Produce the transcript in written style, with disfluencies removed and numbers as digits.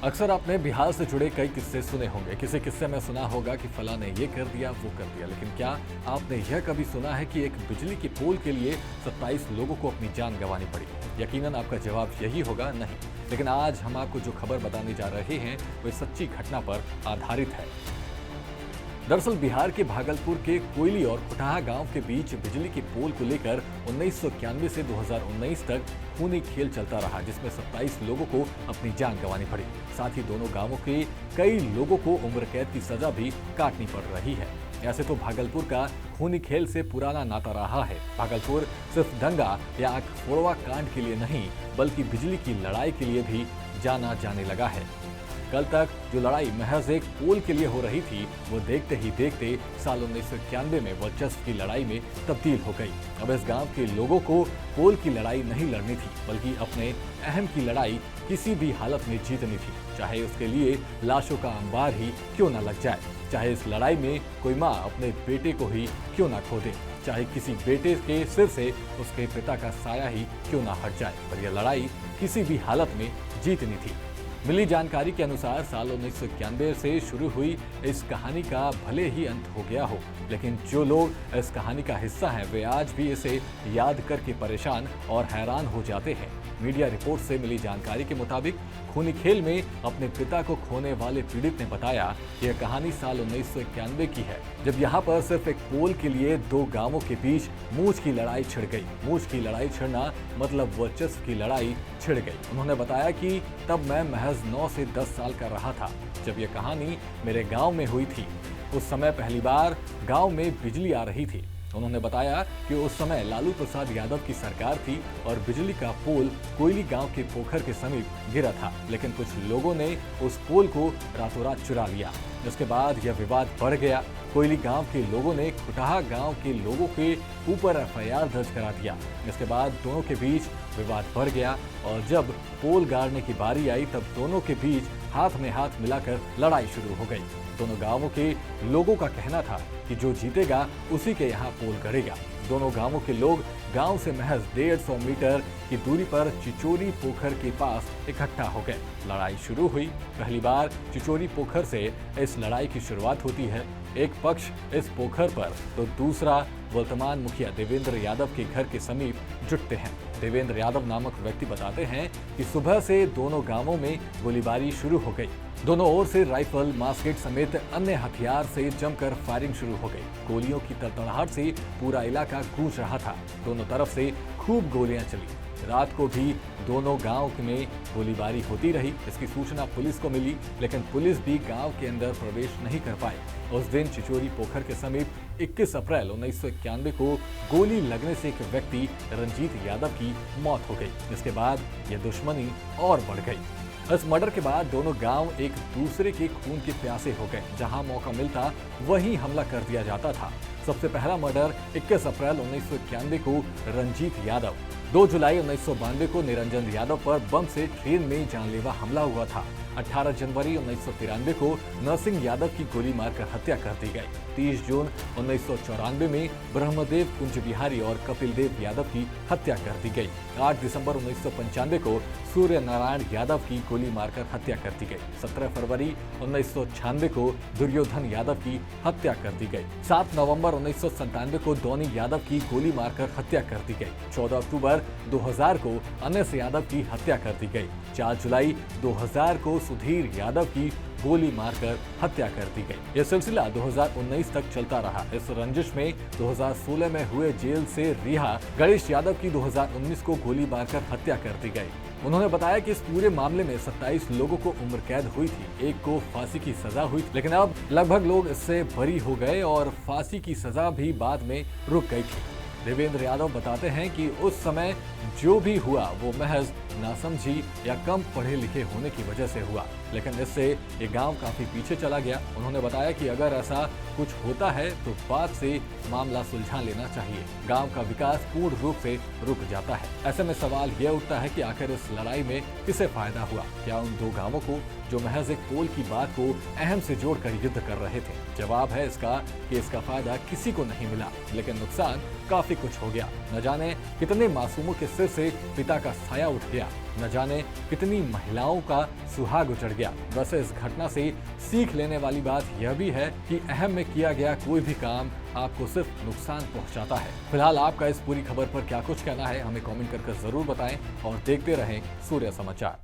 अक्सर आपने बिहार से जुड़े कई किस्से सुने होंगे। किसी किस्से में सुना होगा कि फला ने ये कर दिया, वो कर दिया। लेकिन क्या आपने यह कभी सुना है कि एक बिजली के पोल के लिए 27 लोगों को अपनी जान गंवानी पड़ी? यकीनन आपका जवाब यही होगा, नहीं। लेकिन आज हम आपको जो खबर बताने जा रहे हैं वो इस सच्ची घटना पर आधारित है। दरअसल बिहार के भागलपुर के कोयली और खुटहा गांव के बीच बिजली के पोल को लेकर 1991 से 2019 तक खूनी खेल चलता रहा, जिसमें 27 लोगों को अपनी जान गंवानी पड़ी। साथ ही दोनों गांवों के कई लोगों को उम्र कैद की सजा भी काटनी पड़ रही है। ऐसे तो भागलपुर का खूनी खेल से पुराना नाता रहा है। भागलपुर सिर्फ दंगा या आंख फोड़वा कांड के लिए नहीं, बल्कि बिजली की लड़ाई के लिए भी जाना जाने लगा है। कल तक जो लड़ाई महज एक पोल के लिए हो रही थी, वो देखते ही देखते साल 1991 में वर्चस्व की लड़ाई में तब्दील हो गई। अब इस गांव के लोगों को पोल की लड़ाई नहीं लड़नी थी, बल्कि अपने अहम की लड़ाई किसी भी हालत में जीतनी थी, चाहे उसके लिए लाशों का अंबार ही क्यों न लग जाए, चाहे इस लड़ाई में कोई माँ अपने बेटे को ही क्यों न खो दे, चाहे किसी बेटे के सिर से उसके पिता का साया ही क्यों न हट जाए, पर यह लड़ाई किसी भी हालत में जीतनी थी। मिली जानकारी के अनुसार साल 1991 से शुरू हुई इस कहानी का भले ही अंत हो गया हो, लेकिन जो लोग इस कहानी का हिस्सा हैं वे आज भी इसे याद करके परेशान और हैरान हो जाते हैं। मीडिया रिपोर्ट से मिली जानकारी के मुताबिक खूनी खेल में अपने पिता को खोने वाले पीड़ित ने बताया कि यह कहानी साल 1991 की है, जब यहाँ पर सिर्फ एक पोल के लिए दो गांवों के बीच मूंछ की लड़ाई छिड़ गई। मूंछ की लड़ाई छिड़ना मतलब वर्चस्व की लड़ाई छिड़ गई। उन्होंने बताया कि तब मैं महज 9 से 10 साल का रहा था जब यह कहानी मेरे गांव में हुई थी। उस समय पहली बार गांव में बिजली आ रही थी। उन्होंने बताया कि उस समय लालू प्रसाद यादव की सरकार थी और बिजली का पोल कोयली गांव के पोखर के समीप गिरा था, लेकिन कुछ लोगों ने उस पोल को रातों रात चुरा लिया। इसके बाद यह विवाद बढ़ गया। कोयली गांव के लोगों ने खुटहा गांव के लोगों के ऊपर एफआईआर दर्ज करा दिया। इसके बाद दोनों के बीच विवाद बढ़ गया और जब पोल गाड़ने की बारी आई तब दोनों के बीच हाथ में हाथ मिलाकर लड़ाई शुरू हो गई। दोनों गांवों के लोगों का कहना था कि जो जीतेगा उसी के यहाँ पोल गड़ेगा। दोनों गांवों के लोग गांव से महज 150 मीटर की दूरी पर चिचोरी पोखर के पास इकट्ठा हो गए। लड़ाई शुरू हुई। पहली बार चिचोरी पोखर से इस लड़ाई की शुरुआत होती है। एक पक्ष इस पोखर पर तो दूसरा वर्तमान मुखिया देवेंद्र यादव के घर के समीप जुटते हैं। देवेंद्र यादव नामक व्यक्ति बताते हैं कि सुबह से दोनों गांवों में गोलीबारी शुरू हो गई। दोनों ओर से राइफल, मास्केट समेत अन्य हथियार से जमकर फायरिंग शुरू हो गई। गोलियों की तड़तड़ाहट से पूरा इलाका गूंज रहा था। दोनों तरफ से खूब गोलियां चली। रात को भी दोनों गांव में गोलीबारी होती रही। इसकी सूचना पुलिस को मिली, लेकिन पुलिस भी गांव के अंदर प्रवेश नहीं कर पाई। उस दिन चिचोरी पोखर के समीप 21 अप्रैल 1991 को गोली लगने से एक व्यक्ति रंजीत यादव की मौत हो गई। इसके बाद यह दुश्मनी और बढ़ गई। इस मर्डर के बाद दोनों गांव एक दूसरे के खून के प्यासे हो गए। जहां मौका मिलता वहीं हमला कर दिया जाता था। सबसे पहला मर्डर 21 अप्रैल 1991 को रंजीत यादव, 2 जुलाई 1992 को निरंजन यादव पर बम से ट्रेन में जानलेवा हमला हुआ था। 18 जनवरी 1993 को नरसिंह यादव की गोली मारकर हत्या कर दी गई। 30 जून 1994 में ब्रह्मदेव कुंज बिहारी और कपिल देव यादव की हत्या कर दी गई। 8 दिसंबर 1995 को सूर्य नारायण यादव की गोली मारकर हत्या कर दी गई। 17 फरवरी 1996 को दुर्योधन यादव की हत्या कर दी गई। 7 नवंबर 1997 को डॉनी यादव की गोली मारकर हत्या कर दी गई। 14 अक्टूबर 2000 को अनस यादव की हत्या कर दी गई। 4 जुलाई 2000 को सुधीर यादव की गोली मारकर हत्या कर दी गई। यह सिलसिला 2019 तक चलता रहा। इस रंजिश में 2016 में हुए जेल से रिहा गणेश यादव की 2019 को गोली मारकर हत्या कर दी गई। उन्होंने बताया कि इस पूरे मामले में 27 लोगों को उम्र कैद हुई थी, एक को फांसी की सजा हुई थी, लेकिन अब लगभग लोग इससे बरी हो गए और फांसी की सजा भी बाद में रुक गई थी। देवेंद्र यादव बताते हैं कि उस समय जो भी हुआ वो महज नासमझी या कम पढ़े लिखे होने की वजह से हुआ, लेकिन इससे ये गांव काफी पीछे चला गया। उन्होंने बताया कि अगर ऐसा कुछ होता है तो बाद से मामला सुलझा लेना चाहिए। गांव का विकास पूर्ण रूप से रुक जाता है। ऐसे में सवाल यह उठता है कि आखिर इस लड़ाई में किसे फायदा हुआ? क्या उन दो गांवों को जो महज एक पोल की बात को अहम से जोड़कर युद्ध कर रहे थे? जवाब है इसका कि इसका फायदा किसी को नहीं मिला, लेकिन नुकसान काफी कुछ हो गया। न जाने कितने मासूमों के सिर से पिता का साया उठ गया। गया। न जाने कितनी महिलाओं का सुहाग उजड़ गया। वैसे इस घटना से सीख लेने वाली बात यह भी है कि अहम में किया गया कोई भी काम आपको सिर्फ नुकसान पहुंचाता है। फिलहाल आपका इस पूरी खबर पर क्या कुछ कहना है, हमें कमेंट करके जरूर बताएं और देखते रहें सूर्य समाचार।